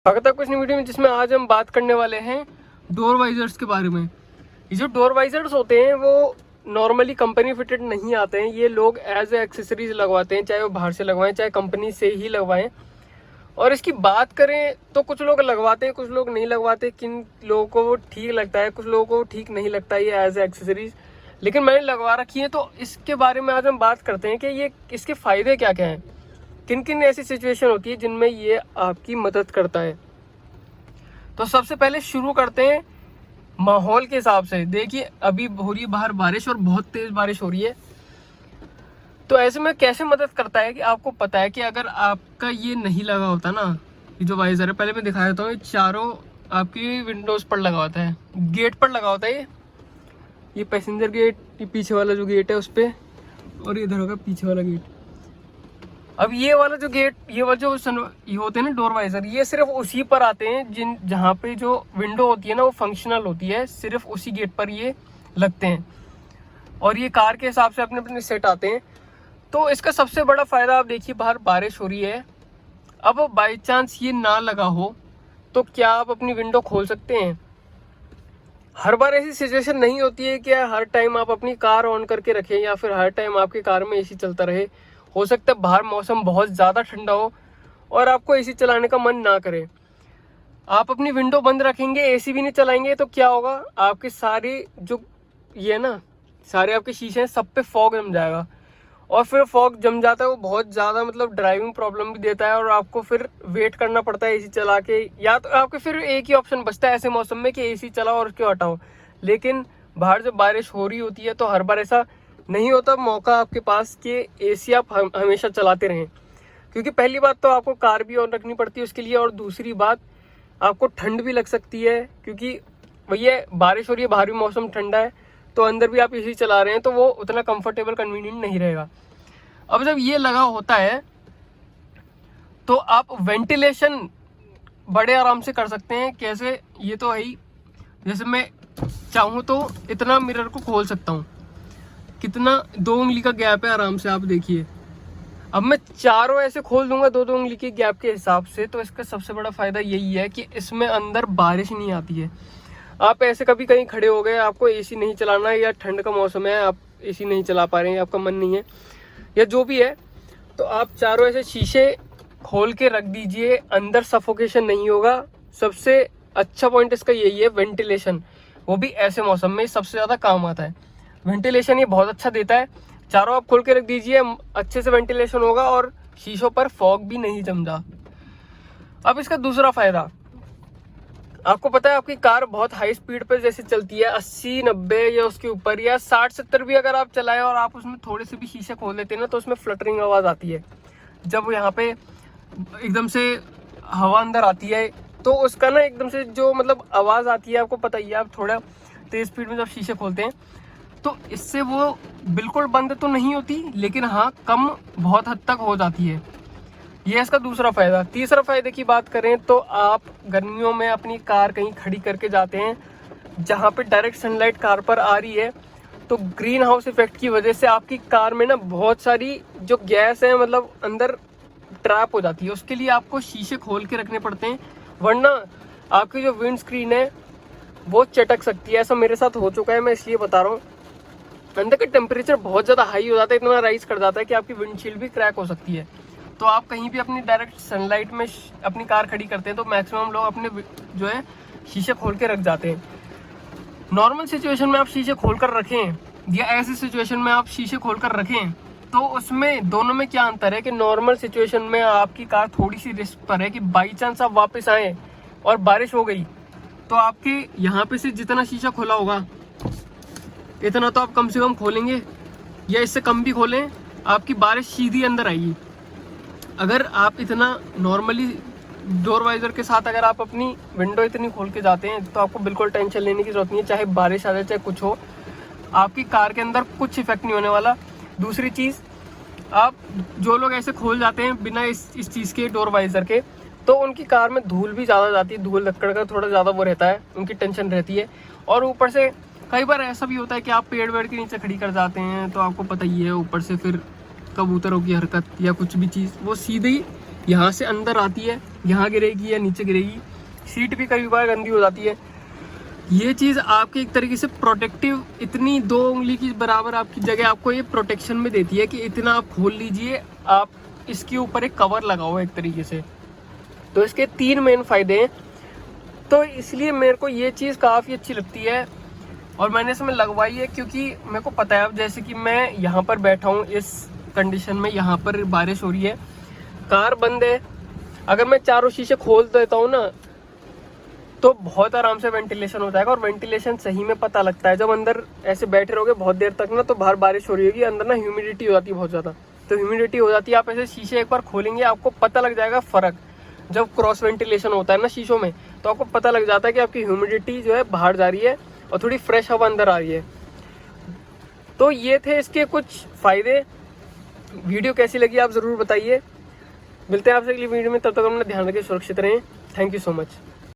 स्वागत है कुछ नई वीडियो में, जिसमें आज हम बात करने वाले हैं डोर वाइजर्स के बारे में। ये जो डोर वाइजर्स होते हैं वो नॉर्मली कंपनी फिटेड नहीं आते हैं। ये लोग एज ए एक्सेसरीज लगवाते हैं, चाहे वो बाहर से लगवाएं चाहे कंपनी से ही लगवाएं। और इसकी बात करें तो कुछ लोग लगवाते हैं, कुछ लोग नहीं लगवाते। किन लोगों को वो ठीक लगता है, कुछ लोगों को ठीक नहीं लगता है ये एज ए एक्सेसरीज, लेकिन मैंने लगवा रखी है। तो इसके बारे में आज हम बात करते हैं कि ये इसके फ़ायदे क्या क्या हैं, किन किन ऐसी सिचुएशन होती है जिनमें ये आपकी मदद करता है। तो सबसे पहले शुरू करते हैं माहौल के हिसाब से। देखिए अभी हो रही है बाहर बारिश और बहुत तेज बारिश हो रही है, तो ऐसे में कैसे मदद करता है कि आपको पता है कि अगर आपका ये नहीं लगा होता ना, ये जो वाइजर है, पहले मैं दिखा देता हूँ। ये चारों आपकी विंडोज पर लगा होता है, गेट पर लगा होता है। ये पैसेंजर गेट, ये पीछे वाला जो गेट है उस पर, और इधर होगा पीछे वाला गेट। अब ये वाला जो गेट, ये वाला जो ये होते हैं ना डोर वाइजर, ये सिर्फ उसी पर आते हैं जहाँ पे जो विंडो होती है ना वो फंक्शनल होती है, सिर्फ उसी गेट पर ये लगते हैं। और ये कार के हिसाब से अपने अपने सेट आते हैं। तो इसका सबसे बड़ा फ़ायदा, आप देखिए बाहर बारिश हो रही है, अब बाई चांस ये ना लगा हो तो क्या आप अपनी विंडो खोल सकते हैं? हर बार ऐसी सिचुएशन नहीं होती है कि हर टाइम आप अपनी कार ऑन करके रखें या फिर हर टाइम आपकी कार में एसी चलता रहे। हो सकता है बाहर मौसम बहुत ज़्यादा ठंडा हो और आपको एसी चलाने का मन ना करे, आप अपनी विंडो बंद रखेंगे, एसी भी नहीं चलाएंगे, तो क्या होगा, आपके सारे जो ये ना सारे आपके शीशे हैं सब पे फॉग जम जाएगा। और फिर फॉग जम जाता है वो बहुत ज़्यादा मतलब ड्राइविंग प्रॉब्लम भी देता है, और आपको फिर वेट करना पड़ता है एसी चला के। या तो आपके फिर एक ही ऑप्शन बचता है ऐसे मौसम में कि एसी चलाओ और क्यों हटाओ। लेकिन बाहर जब बारिश हो रही होती है तो हर बार ऐसा नहीं होता मौका आपके पास कि एसी आप हमेशा चलाते रहें, क्योंकि पहली बात तो आपको कार भी ऑन रखनी पड़ती है उसके लिए, और दूसरी बात आपको ठंड भी लग सकती है, क्योंकि भैया बारिश हो रही है, बाहर भी मौसम ठंडा है, तो अंदर भी आप एसी चला रहे हैं तो वो उतना कंफर्टेबल कन्वीनियंट नहीं रहेगा। अब जब ये लगा होता है तो आप वेंटिलेशन बड़े आराम से कर सकते हैं। कैसे? ये तो है ही, जैसे मैं चाहूँ तो इतना मिरर को खोल सकता हूँ, कितना 2 उंगली का गैप है, आराम से आप देखिए। अब मैं चारों ऐसे खोल दूंगा 2-2 उंगली के गैप के हिसाब से। तो इसका सबसे बड़ा फायदा यही है कि इसमें अंदर बारिश नहीं आती है। आप ऐसे कभी कहीं खड़े हो गए, आपको एसी नहीं चलाना है या ठंड का मौसम है, आप एसी नहीं चला पा रहे हैं, आपका मन नहीं है या जो भी है, तो आप चारों ऐसे शीशे खोल के रख दीजिए, अंदर सफोकेशन नहीं होगा। सबसे अच्छा पॉइंट इसका यही है, वेंटिलेशन, वो भी ऐसे मौसम में सबसे ज़्यादा काम आता है। वेंटिलेशन ये बहुत अच्छा देता है। चारों आप खोल के रख दीजिए, अच्छे से वेंटिलेशन होगा और शीशों पर फॉग भी नहीं जमता। अब इसका दूसरा फायदा, आपको पता है आपकी कार बहुत हाई स्पीड पर जैसे चलती है, 80-90 या उसके ऊपर, या 60-70 भी अगर आप चलाएं और आप उसमें थोड़े से भी शीशे खोल लेते हैं ना, तो उसमें फ्लटरिंग आवाज़ आती है। जब यहाँ पे एकदम से हवा अंदर आती है तो उसका ना एकदम से जो मतलब आवाज़ आती है, आपको पता ही है। आप थोड़ा तेज़ स्पीड में जब शीशे खोलते हैं तो इससे वो बिल्कुल बंद तो नहीं होती, लेकिन हाँ कम बहुत हद तक हो जाती है। ये इसका दूसरा फायदा। तीसरा फायदे की बात करें तो आप गर्मियों में अपनी कार कहीं खड़ी करके जाते हैं जहाँ पे डायरेक्ट सनलाइट कार पर आ रही है, तो ग्रीन हाउस इफेक्ट की वजह से आपकी कार में ना बहुत सारी जो गैस है मतलब अंदर ट्रैप हो जाती है। उसके लिए आपको शीशे खोल के रखने पड़ते हैं, वरना आपकी जो विंड स्क्रीन है वो चटक सकती है। ऐसा मेरे साथ हो चुका है, मैं इसलिए बता रहा हूँ। अंदर का टेम्परेचर बहुत ज़्यादा हाई हो जाता है, इतना राइज कर जाता है कि आपकी विंडशील्ड भी क्रैक हो सकती है। तो आप कहीं भी अपनी डायरेक्ट सनलाइट में अपनी कार खड़ी करते हैं तो मैक्सिमम लोग अपने जो है शीशे खोल के रख जाते हैं। नॉर्मल सिचुएशन में आप शीशे खोल कर रखें या ऐसी सिचुएशन में आप शीशे खोल कर रखें, तो उसमें दोनों में क्या अंतर है कि नॉर्मल सिचुएशन में आपकी कार थोड़ी सी रिस्क पर है कि बाई चांस आप वापस आए और बारिश हो गई, तो आपके यहाँ पे से जितना शीशा खोला होगा इतना तो आप कम से कम खोलेंगे, या इससे कम भी खोलें, आपकी बारिश सीधी अंदर आएगी। अगर आप इतना नॉर्मली डोर वाइजर के साथ अगर आप अपनी विंडो इतनी खोल के जाते हैं तो आपको बिल्कुल टेंशन लेने की जरूरत नहीं है, चाहे बारिश आ जाए चाहे कुछ हो, आपकी कार के अंदर कुछ इफेक्ट नहीं होने वाला। दूसरी चीज़, आप जो लोग ऐसे खोल जाते हैं बिना इस चीज़ के डोर वाइजर के, तो उनकी कार में धूल भी ज़्यादा जाती है, धूल लकड़ का थोड़ा ज़्यादा वो रहता है, उनकी टेंशन रहती है। और ऊपर से कई बार ऐसा भी होता है कि आप पेड़ वेड़ के नीचे खड़ी कर जाते हैं, तो आपको पता ही है ऊपर से फिर कबूतरों की हरकत या कुछ भी चीज़ वो सीधे ही यहाँ से अंदर आती है, यहाँ गिरेगी या नीचे गिरेगी। सीट भी कई बार गंदी हो जाती है। ये चीज़ आपके एक तरीके से प्रोटेक्टिव, इतनी 2 उंगली की बराबर आपकी जगह आपको ये प्रोटेक्शन में देती है कि इतना आप खोल लीजिए, आप इसके ऊपर एक कवर लगाओ एक तरीके से। तो इसके 3 मेन फ़ायदे हैं, तो इसलिए मेरे को ये चीज़ काफ़ी अच्छी लगती है और मैंने इसमें लगवाई है, क्योंकि मेरे को पता है अब जैसे कि मैं यहाँ पर बैठा हूँ इस कंडीशन में, यहाँ पर बारिश हो रही है, कार बंद है, अगर मैं चारों शीशे खोल देता हूँ ना तो बहुत आराम से वेंटिलेशन हो जाएगा। और वेंटिलेशन सही में पता लगता है जब अंदर ऐसे बैठे रहोगे बहुत देर तक ना, तो बाहर बारिश हो रही होगी, अंदर ना ह्यूमिडिटी हो जाती है बहुत ज़्यादा, तो ह्यूमिडिटी हो जाती है। आप ऐसे शीशे एक बार खोलेंगे आपको पता लग जाएगा फ़र्क। जब क्रॉस वेंटिलेशन होता है ना शीशों में, तो आपको पता लग जाता है कि आपकी ह्यूमिडिटी जो है बाहर जा रही है और थोड़ी फ्रेश हवा अंदर आ रही है। तो ये थे इसके कुछ फ़ायदे। वीडियो कैसी लगी आप ज़रूर बताइए। मिलते हैं आपसे अगली वीडियो में, तब तक अपना ध्यान रखिए, सुरक्षित रहें। Thank you so much.